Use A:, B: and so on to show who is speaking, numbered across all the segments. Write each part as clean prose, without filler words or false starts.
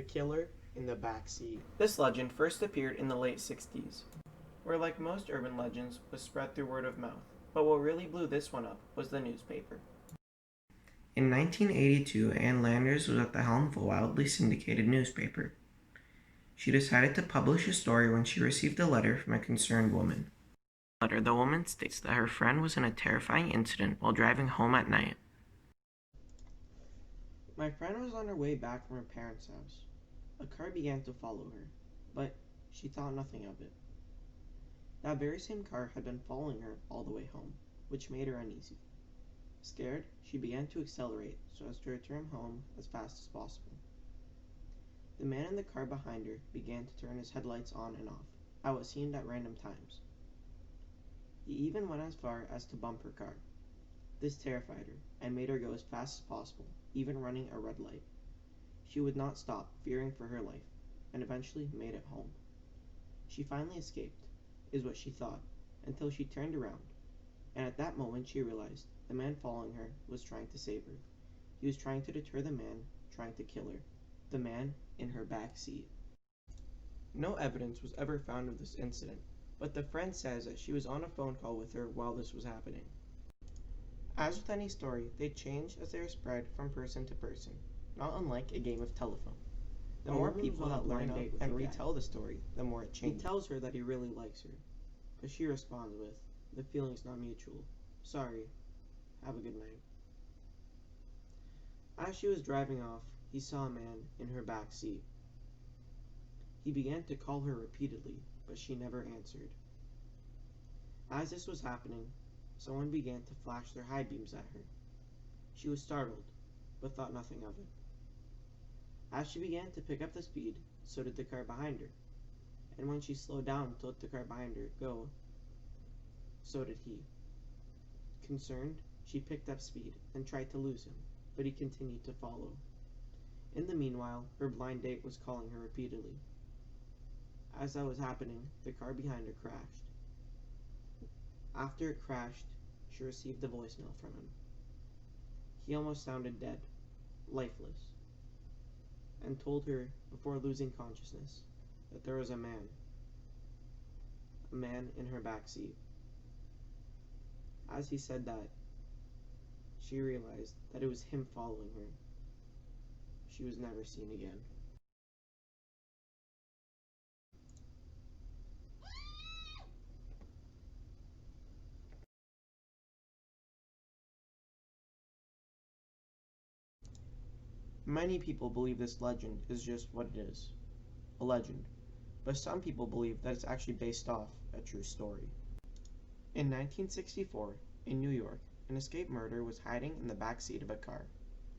A: The Killer in the Backseat.
B: This legend first appeared in the late 60s, where, like most urban legends, was spread through word of mouth. But what really blew this one up was the newspaper.
C: In 1982, Ann Landers was at the helm of a wildly syndicated newspaper. She decided to publish a story when she received a letter from a concerned woman. In the letter, the woman states that her friend was in a terrifying incident while driving home at night.
A: My friend was on her way back from her parents' house. A car began to follow her, but she thought nothing of it. That very same car had been following her all the way home, which made her uneasy. Scared, she began to accelerate so as to return home as fast as possible. The man in the car behind her began to turn his headlights on and off at what seemed at random times. He even went as far as to bump her car. This terrified her and made her go as fast as possible, even running a red light. She would not stop, fearing for her life, and eventually made it home. She finally escaped, is what she thought, until she turned around, and at that moment she realized the man following her was trying to save her. He was trying to deter the man trying to kill her, the man in her back seat. No evidence was ever found of this incident, but the friend says that she was on a phone call with her while this was happening. As with any story, they change as they are spread from person to person, not unlike a game of telephone. The more people that learn and retell the story, the more it changes. He tells her that he really likes her, but she responds with, "The feeling's not mutual. Sorry. Have a good night." As she was driving off, he saw a man in her back seat. He began to call her repeatedly, but she never answered. As this was happening, someone began to flash their high beams at her. She was startled, but thought nothing of it. As she began to pick up the speed, so did the car behind her, and when she slowed down to let the car behind her go, so did he. Concerned, she picked up speed and tried to lose him, but he continued to follow. In the meanwhile, her blind date was calling her repeatedly. As that was happening, the car behind her crashed. After it crashed, she received a voicemail from him. He almost sounded dead, lifeless, and told her, before losing consciousness, that there was a man in her back seat. As he said that, she realized that it was him following her. She was never seen again. Many people believe this legend is just what it is, a legend, but some people believe that it's actually based off a true story. In 1964, in New York, an escaped murderer was hiding in the back seat of a car.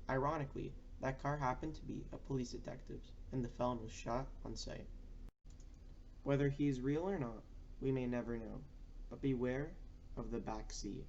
A: Ironically, that car happened to be a police detective's, and the felon was shot on sight. Whether he is real or not, we may never know, but beware of the back seat.